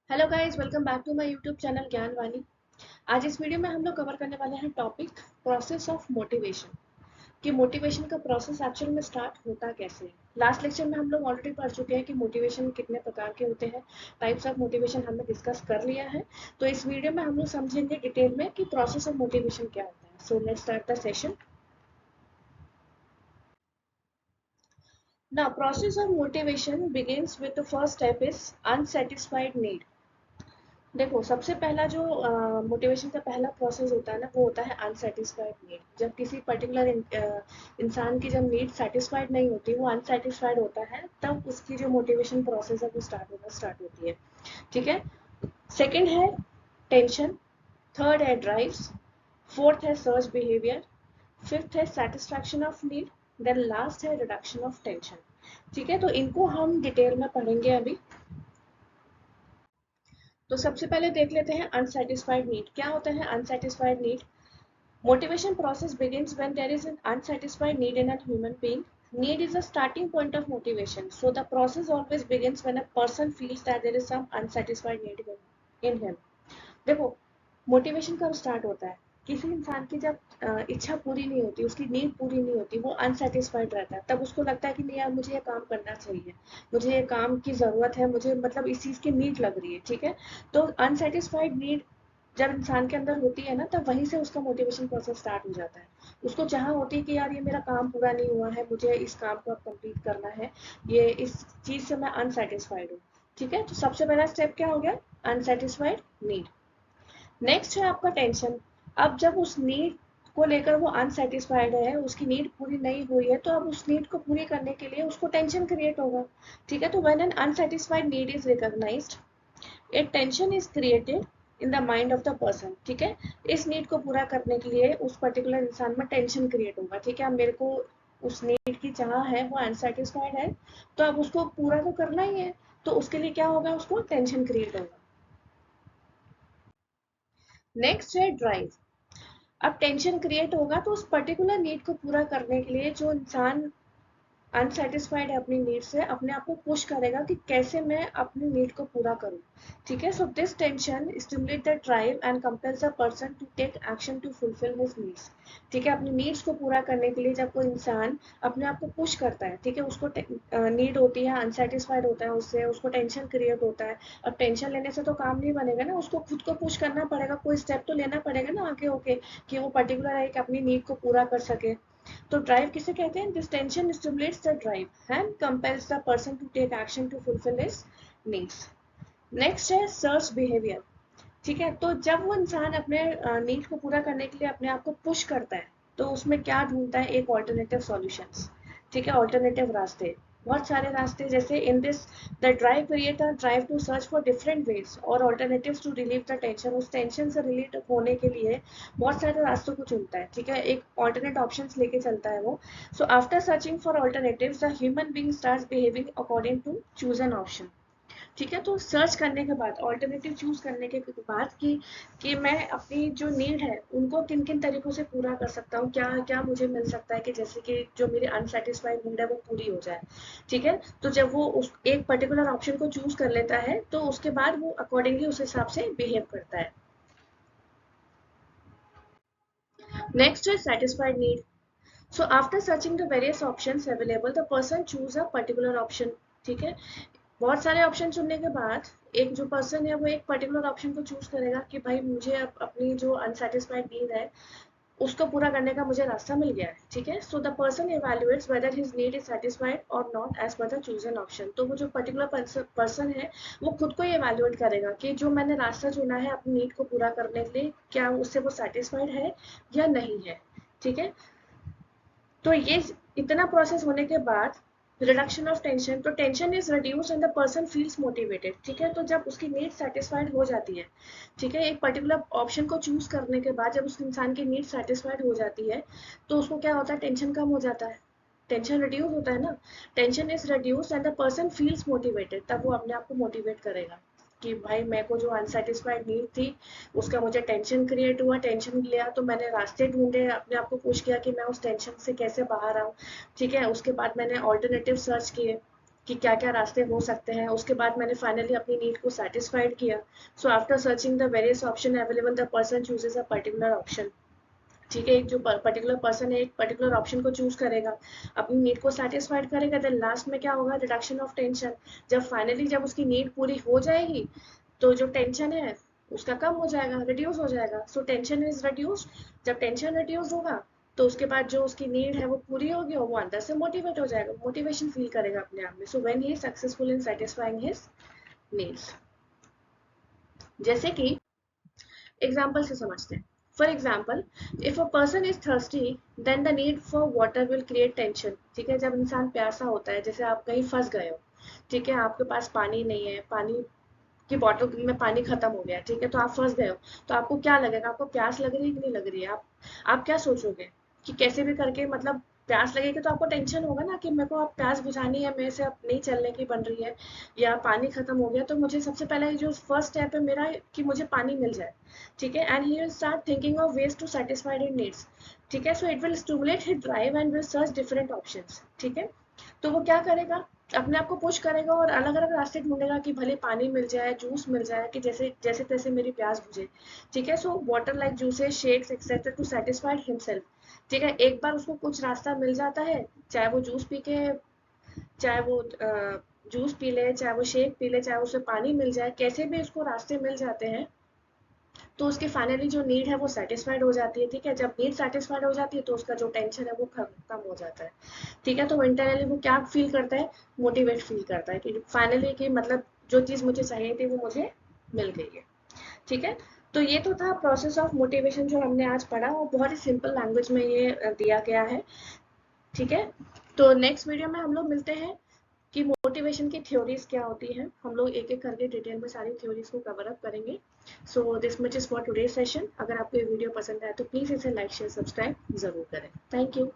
Hello guys, welcome back to my YouTube channel Gyan Vani. आज इस video में हम लोग कवर करने वाले हैं टॉपिक प्रोसेस ऑफ मोटिवेशन। कि मोटिवेशन का प्रोसेस एक्चुअल में स्टार्ट होता कैसे है। लास्ट लेक्चर में हम लोग ऑलरेडी पढ़ चुके हैं कि मोटिवेशन कितने प्रकार के होते हैं। टाइप्स ऑफ मोटिवेशन हमने डिस्कस कर लिया है। तो इस वीडियो में हम लोग समझेंगे डिटेल में कि प्रोसेस ऑफ मोटिवेशन क्या होता है। So let's start the session. Now, process of motivation begins with the first step is unsatisfied need. देखो, सबसे पहला जो मोटिवेशन का पहला प्रोसेस होता है ना, वो होता है अनसेटिस्फाइड नीड। जब किसी पर्टिकुलर इंसान की जब नीड सेटिस्फाइड नहीं होती, वो अनसेटिस्फाइड होता है, तब उसकी जो मोटिवेशन प्रोसेस है वो स्टार्ट होती है। ठीक है। सेकंड है टेंशन, थर्ड है ड्राइव्स, फोर्थ है सर्च बिहेवियर, फिफ्थ है satisfaction of need, then last है रिडक्शन ऑफ टेंशन। ठीक है, तो इनको हम डिटेल में पढ़ेंगे अभी। तो सबसे पहले देख लेते हैं अनसेटिस्फाइड नीड क्या होता है। Unsatisfied need, motivation process begins when there is an unsatisfied need in a human being. Need is a starting point of motivation, so the process always begins when a person feels that there is some unsatisfied need in him. देखो, motivation कब start होता है? किसी इंसान की जब इच्छा पूरी नहीं होती, उसकी नीड पूरी नहीं होती, वो अनसेटिस्फाइड रहता है, तब उसको लगता है कि नहीं यार, मुझे ये काम करना चाहिए, मुझे ये काम की ज़रूरत है, मुझे मतलब इस चीज़ की नीड लग रही है। ठीक है। तो अनसेटिस्फाइड नीड जब इंसान के अंदर होती है ना, तब वहीं से उसका मोटिवेशन प्रोसेस स्टार्ट हो जाता है। उसको चाह होती है कि यार, ये मेरा काम पूरा नहीं हुआ है, मुझे इस काम को अब कंप्लीट करना है, ये इस चीज़ से मैं अनसेटिस्फाइड हूँ। ठीक है, तो सबसे पहला स्टेप क्या हो गया? Unsatisfied need. नेक्स्ट है आपका टेंशन। अब जब उस नीड को लेकर वो अनसेटिस्फाइड है, उसकी नीड पूरी नहीं हुई है, तो अब उस नीड को पूरी करने के लिए उसको टेंशन क्रिएट होगा। ठीक है, तो when an unsatisfied need is recognised, a tension is created in the mind of the person. ठीक है, इस नीड को पूरा करने के लिए उस पर्टिकुलर इंसान में टेंशन क्रिएट होगा। ठीक है, अब मेरे को उस नीड की चाह है, वो अनसेटिस्फाइड है, तो अब उसको पूरा तो करना ही है। तो उसके लिए क्या होगा? उसको टेंशन क्रिएट होगा। नेक्स्ट है ड्राइव। अब टेंशन क्रिएट होगा, तो उस पर्टिकुलर नीड को पूरा करने के लिए जो इंसान अनसेटिस्फाइड है अपनी नीड से, अपने आप को पुश करेगा कि कैसे मैं अपनी नीड को पूरा करूं। ठीक है, so this tension stimulate the drive and compels a person to take action to fulfil his needs. ठीक है, अपनी नीड्स को पूरा करने के लिए जब कोई इंसान अपने आप को पुश करता है, ठीक है, उसको नीड होती है, अनसेटिस्फाइड होता है, उससे उसको टेंशन क्रिएट होता है। अब टेंशन लेने से तो काम नहीं बनेगा ना, उसको खुद को पुश करना पड़ेगा, कोई स्टेप तो लेना पड़ेगा ना आगे होके, कि वो पर्टिकुलर है कि अपनी नीड को पूरा कर सके। तो ड्राइव किसे कहते हैं? This tension stimulates the drive and compels the person to take action to fulfil his needs. Next है सर्च बिहेवियर। ठीक है, तो जब वो इंसान अपने नीड को पूरा करने के लिए अपने आप को पुश करता है, तो उसमें क्या ढूंढता है? एक ऑल्टरनेटिव सॉल्यूशंस। ठीक है, ऑल्टरनेटिव रास्ते, बहुत सारे रास्ते, जैसे in this the drive create a drive to search for different ways और alternatives to relieve the tension. उस टेंशन से रिलीव होने के लिए बहुत सारे रास्तों को चुनता है। ठीक है, एक ऑल्टरनेट ऑप्शंस लेके चलता है वो। So after searching for alternatives, the human being starts behaving according to choose an option. ठीक है, तो सर्च करने के बाद, ऑल्टरनेटिव चूज करने के बाद कि मैं अपनी जो नीड है उनको किन किन तरीकों से पूरा कर सकता हूँ, क्या क्या मुझे मिल सकता है कि जैसे कि जो मेरी अनसेटिस्फाइड नीड है वो पूरी हो जाए। ठीक है, तो जब वो उस एक पर्टिकुलर ऑप्शन को चूज कर लेता है, तो उसके बाद वो अकॉर्डिंगली उस हिसाब से बिहेव करता है। नेक्स्ट है satisfied need. So after searching the various options available, the person choose a particular option. ठीक है, बहुत सारे ऑप्शन चुनने के बाद एक जो पर्सन है वो एक पर्टिकुलर ऑप्शन को चूज करेगा कि भाई मुझे अपनी जो अनसेटिस्फाइड नीड है उसको पूरा करने का मुझे रास्ता मिल गया है। ठीक है, so the person evaluates whether his need is satisfied और not as per the chosen option. तो वो जो पर्टिकुलर पर्सन है, वो खुद को ही इवेल्युएट करेगा कि जो मैंने रास्ता चुना है अपनी नीड को पूरा करने के लिए, क्या उससे वो सेटिस्फाइड है या नहीं है। ठीक है, तो ये इतना प्रोसेस होने के बाद रिडक्शन ऑफ टेंशन, तो tension is reduce and the person feels motivated. ठीक है, तो जब उसकी नीड सेटिस्फाइड हो जाती है, ठीक है, एक पर्टिकुलर ऑप्शन को चूज करने के बाद जब उस इंसान की नीड सेटिस्फाइड हो जाती है, तो उसको क्या होता है? टेंशन कम हो जाता है, टेंशन रिड्यूस होता है ना। Tension is reduce and the person feels motivated, तब वो अपने आप को मोटिवेट करेगा कि भाई मेरे को जो अनसेटिस्फाइड नीड थी उसका मुझे टेंशन क्रिएट हुआ, टेंशन लिया तो मैंने रास्ते ढूंढे, अपने आप को पुश किया कि मैं उस टेंशन से कैसे बाहर आऊँ। ठीक है, उसके बाद मैंने ऑल्टरनेटिव सर्च किए। कि क्या क्या रास्ते हो सकते हैं। उसके बाद मैंने फाइनली अपनी नीड को सेटिस्फाइड किया। सो after searching the various option available the person chooses a particular option. ठीक है, एक जो पर्टिकुलर पर्सन है एक पर्टिकुलर ऑप्शन को चूज करेगा, अपनी नीड को सेटिस्फाइड करेगा, देन लास्ट में क्या होगा, रिडक्शन ऑफ टेंशन। जब फाइनली जब उसकी नीड पूरी हो जाएगी तो जो टेंशन है उसका कम हो जाएगा, रिड्यूस हो जाएगा। So tension is reduced. जब टेंशन रिड्यूस होगा तो उसके बाद जो उसकी नीड है वो पूरी होगी और वो अंदर से मोटिवेट हो जाएगा, मोटिवेशन फील करेगा अपने आप में। So when he is successful in satisfying his needs. जैसे कि एग्जाम्पल से समझते हैं। For example, if a person is thirsty then the need for water will create tension. ठीक है, जब इंसान प्यासा होता है, जैसे आप कहीं फंस गए हो, ठीक है, आपके पास पानी नहीं है, पानी की बॉटल में पानी खत्म हो गया, ठीक है, तो आप फंस गए हो। तो आपको क्या लगेगा, आपको प्यास लग रही है कि नहीं लग रही है, आप क्या सोचोगे कि कैसे भी करके मतलब प्यास लगेगी तो आपको टेंशन होगा ना कि मेरे को अब प्यास बुझानी है, मेरे से अब नहीं चलने की बन रही है, या पानी खत्म हो गया, तो मुझे सबसे पहले जो फर्स्ट स्टेप है मेरा कि मुझे पानी मिल जाए। ठीक है, and he will start thinking of ways to satisfy his needs. ठीक है, so it will stimulate his drive and will search different options. ठीक है, तो वो क्या करेगा, अपने आप को पुश करेगा और अलग अलग रास्ते ढूंढेगा कि भले पानी मिल जाए, जूस मिल जाए, कि जैसे जैसे तैसे मेरी प्यास बुझे। ठीक है, so water like juices, shakes etcetera to satisfied himself. ठीक है, एक बार उसको कुछ रास्ता मिल जाता है, चाहे वो जूस पी के, चाहे वो जूस पी ले, चाहे वो शेक पी ले, चाहे उसे पानी मिल जाए, कैसे भी उसको रास्ते मिल जाते हैं, तो उसकी फाइनली जो नीड है वो सेटिस्फाइड हो जाती है। ठीक है, जब नीड सेटिस्फाइड हो जाती है तो उसका जो टेंशन है वो कम हो जाता है। ठीक है, तो इंटरनली वो क्या फील करता है, मोटिवेट फील करता है कि फाइनली कि मतलब जो चीज़ मुझे चाहिए थी वो मुझे मिल गई है। ठीक है, तो ये तो था प्रोसेस ऑफ मोटिवेशन जो हमने आज पढ़ा, और बहुत ही सिंपल लैंग्वेज में ये दिया गया है। ठीक है, तो नेक्स्ट वीडियो में हम लोग मिलते हैं कि मोटिवेशन की थ्योरीज क्या होती हैं। हम लोग एक एक करके डिटेल में सारी थ्योरीज को कवर अप करेंगे। So this much is for today session. अगर आपको ये वीडियो पसंद आए तो प्लीज़ इसे लाइक शेयर सब्सक्राइब जरूर करें। Thank you.